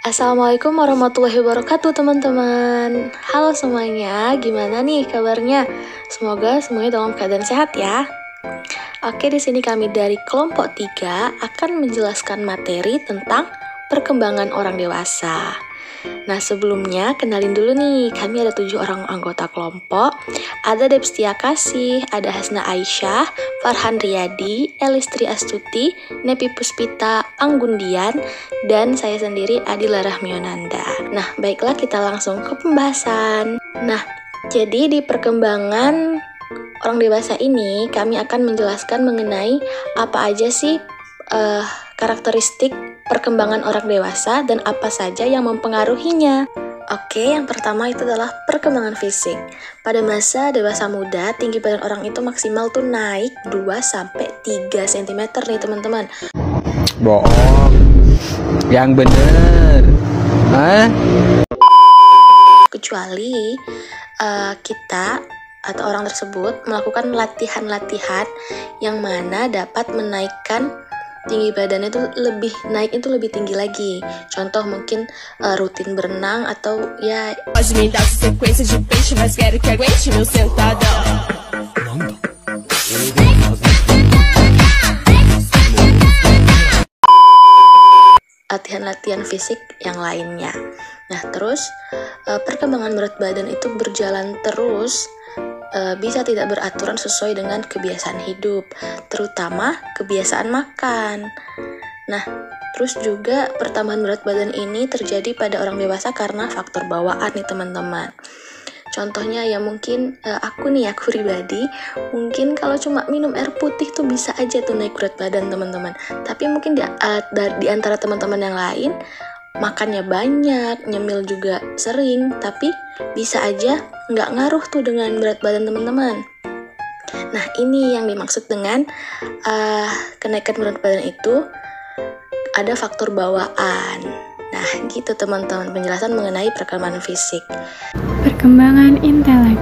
Assalamualaikum warahmatullahi wabarakatuh teman-teman. Halo semuanya, gimana nih kabarnya? Semoga semuanya dalam keadaan sehat ya. Oke, di sini kami dari kelompok 3 akan menjelaskan materi tentang perkembangan orang dewasa. Nah, sebelumnya kenalin dulu nih, kami ada 7 orang anggota kelompok. Ada Depstia Kasih, ada Hasna Aisyah, Farhan Riyadi, Elistri Astuti, Nepi Puspita, Anggundian, dan saya sendiri Adila Rahmionanda. Nah, baiklah kita langsung ke pembahasan. Nah, jadi di perkembangan orang dewasa ini, kami akan menjelaskan mengenai apa aja sih karakteristik perkembangan orang dewasa dan apa saja yang mempengaruhinya. Oke, yang pertama itu adalah perkembangan fisik. Pada masa dewasa muda, tinggi badan orang itu maksimal tuh naik 2-3 cm nih teman-teman. Bohong. Yang bener. Kecuali kita atau orang tersebut melakukan latihan-latihan yang mana dapat menaikkan tinggi badannya itu lebih tinggi lagi. Contoh mungkin rutin berenang atau ya latihan-latihan fisik yang lainnya. Nah, terus perkembangan berat badan itu berjalan terus, bisa tidak beraturan sesuai dengan kebiasaan hidup, terutama kebiasaan makan. Nah, terus juga pertambahan berat badan ini terjadi pada orang dewasa karena faktor bawaan nih teman-teman. Contohnya ya mungkin aku pribadi, mungkin kalau cuma minum air putih tuh bisa aja tuh naik berat badan teman-teman. Tapi mungkin di antara teman-teman yang lain, makannya banyak, nyemil juga sering, tapi bisa aja nggak ngaruh tuh dengan berat badan teman-teman. Nah, ini yang dimaksud dengan kenaikan berat badan itu ada faktor bawaan. Nah, gitu teman-teman penjelasan mengenai perkembangan fisik. Perkembangan intelek.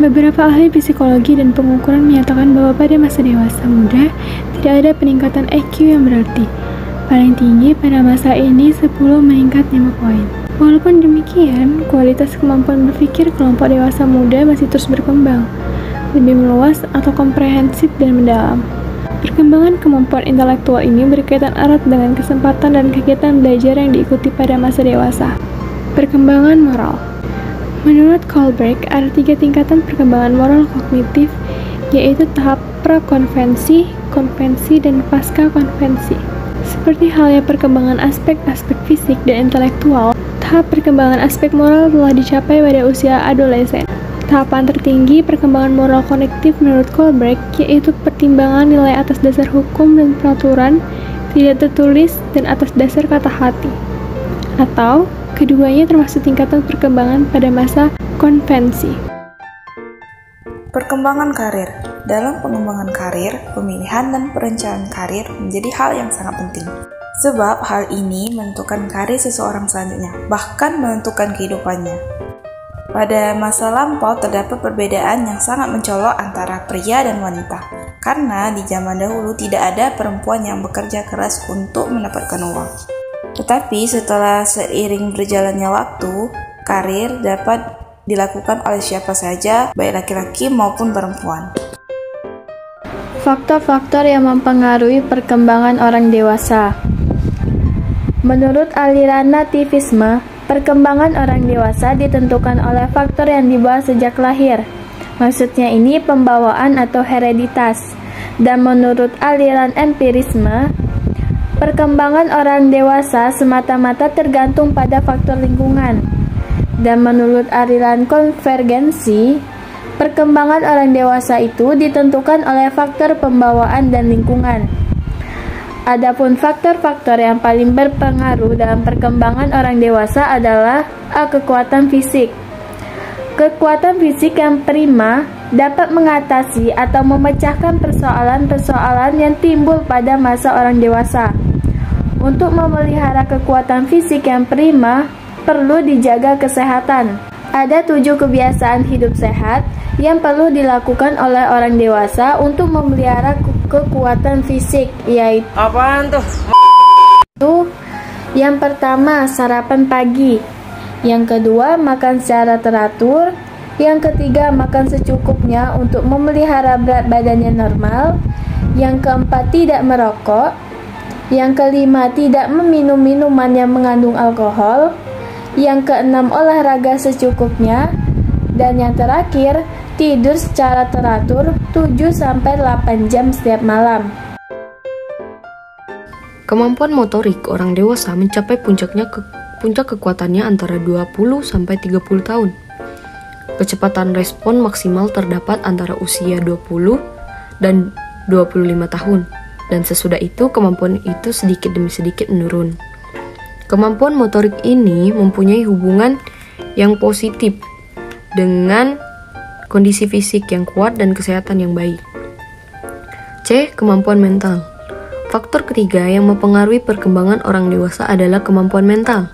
Beberapa ahli psikologi dan pengukuran menyatakan bahwa pada masa dewasa muda tidak ada peningkatan IQ yang berarti. Paling tinggi pada masa ini 10 meningkat 5 poin. Walaupun demikian, kualitas kemampuan berpikir kelompok dewasa muda masih terus berkembang, lebih meluas atau komprehensif dan mendalam. Perkembangan kemampuan intelektual ini berkaitan erat dengan kesempatan dan kegiatan belajar yang diikuti pada masa dewasa. Perkembangan moral. Menurut Kohlberg, ada 3 tingkatan perkembangan moral kognitif, yaitu tahap pra-konvensi, konvensi, dan pasca-konvensi. Seperti halnya perkembangan aspek-aspek fisik dan intelektual, tahap perkembangan aspek moral telah dicapai pada usia adolesen. Tahapan tertinggi perkembangan moral kognitif menurut Kohlberg yaitu pertimbangan nilai atas dasar hukum dan peraturan tidak tertulis dan atas dasar kata hati. Atau keduanya termasuk tingkatan perkembangan pada masa konvensi. Perkembangan karir. Dalam pengembangan karir, pemilihan dan perencanaan karir menjadi hal yang sangat penting. Sebab hal ini menentukan karir seseorang selanjutnya, bahkan menentukan kehidupannya. Pada masa lampau terdapat perbedaan yang sangat mencolok antara pria dan wanita, karena di zaman dahulu tidak ada perempuan yang bekerja keras untuk mendapatkan uang. Tetapi setelah seiring berjalannya waktu, karir dapat dilakukan oleh siapa saja, baik laki-laki maupun perempuan. Faktor-faktor yang mempengaruhi perkembangan orang dewasa. Menurut aliran nativisme, perkembangan orang dewasa ditentukan oleh faktor yang dibawa sejak lahir. Maksudnya ini pembawaan atau hereditas. Dan menurut aliran empirisme, perkembangan orang dewasa semata-mata tergantung pada faktor lingkungan. Dan menurut aliran konvergensi, perkembangan orang dewasa itu ditentukan oleh faktor pembawaan dan lingkungan. Adapun faktor-faktor yang paling berpengaruh dalam perkembangan orang dewasa adalah kekuatan fisik. Kekuatan fisik yang prima dapat mengatasi atau memecahkan persoalan-persoalan yang timbul pada masa orang dewasa. Untuk memelihara kekuatan fisik yang prima, perlu dijaga kesehatan. Ada 7 kebiasaan hidup sehat yang perlu dilakukan oleh orang dewasa untuk memelihara kekuatan fisik, yaitu Yang pertama, sarapan pagi. Yang kedua, makan secara teratur. Yang ketiga, makan secukupnya untuk memelihara berat badannya normal. Yang keempat, tidak merokok. Yang kelima, tidak meminum minuman yang mengandung alkohol. Yang keenam, olahraga secukupnya. Dan yang terakhir, tidur secara teratur 7-8 jam setiap malam. Kemampuan motorik orang dewasa mencapai puncak kekuatannya antara 20-30 tahun. Kecepatan respon maksimal terdapat antara usia 20 dan 25 tahun. Dan sesudah itu kemampuan itu sedikit demi sedikit menurun. Kemampuan motorik ini mempunyai hubungan yang positif dengan kondisi fisik yang kuat dan kesehatan yang baik. C. Kemampuan mental. Faktor ketiga yang mempengaruhi perkembangan orang dewasa adalah kemampuan mental.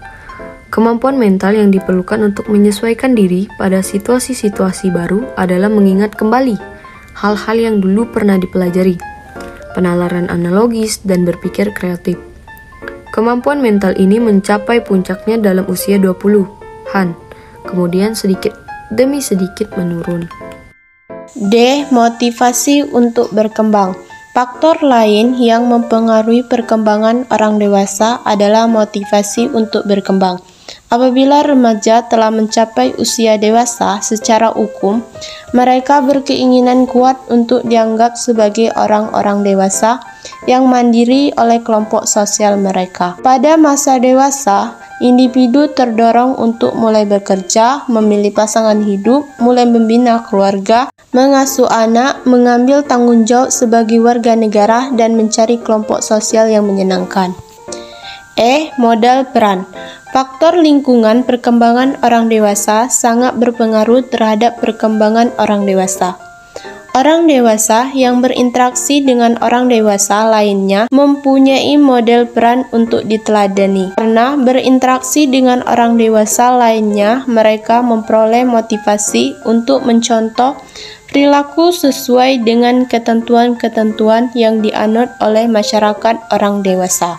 Kemampuan mental yang diperlukan untuk menyesuaikan diri pada situasi-situasi baru adalah mengingat kembali hal-hal yang dulu pernah dipelajari, penalaran analogis, dan berpikir kreatif. Kemampuan mental ini mencapai puncaknya dalam usia 20-an, kemudian sedikit demi sedikit menurun. D. Motivasi untuk berkembang. Faktor lain yang mempengaruhi perkembangan orang dewasa adalah motivasi untuk berkembang. Apabila remaja telah mencapai usia dewasa secara hukum, mereka berkeinginan kuat untuk dianggap sebagai orang-orang dewasa yang mandiri oleh kelompok sosial mereka. Pada masa dewasa, individu terdorong untuk mulai bekerja, memilih pasangan hidup, mulai membina keluarga, mengasuh anak, mengambil tanggung jawab sebagai warga negara, dan mencari kelompok sosial yang menyenangkan. E. Modal peran. Faktor lingkungan perkembangan orang dewasa sangat berpengaruh terhadap perkembangan orang dewasa. Orang dewasa yang berinteraksi dengan orang dewasa lainnya mempunyai model peran untuk diteladani. Karena berinteraksi dengan orang dewasa lainnya, mereka memperoleh motivasi untuk mencontoh perilaku sesuai dengan ketentuan-ketentuan yang dianut oleh masyarakat orang dewasa.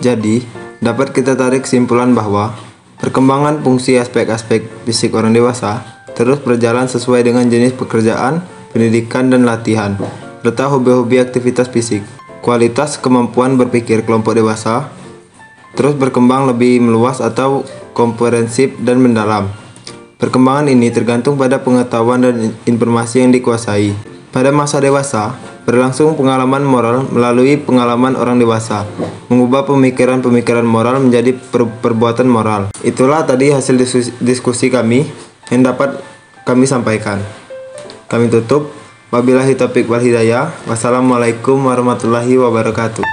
Jadi, dapat kita tarik kesimpulan bahwa perkembangan fungsi aspek-aspek fisik orang dewasa terus berjalan sesuai dengan jenis pekerjaan, pendidikan, dan latihan, serta hobi-hobi aktivitas fisik. Kualitas kemampuan berpikir kelompok dewasa terus berkembang lebih meluas atau komprehensif dan mendalam. Perkembangan ini tergantung pada pengetahuan dan informasi yang dikuasai. Pada masa dewasa, berlangsung pengalaman moral melalui pengalaman orang dewasa, mengubah pemikiran-pemikiran moral menjadi perbuatan moral. Itulah tadi hasil diskusi kami yang dapat kami sampaikan. Kami tutup. Wabillahi taufiq wal hidayah. Wassalamualaikum warahmatullahi wabarakatuh.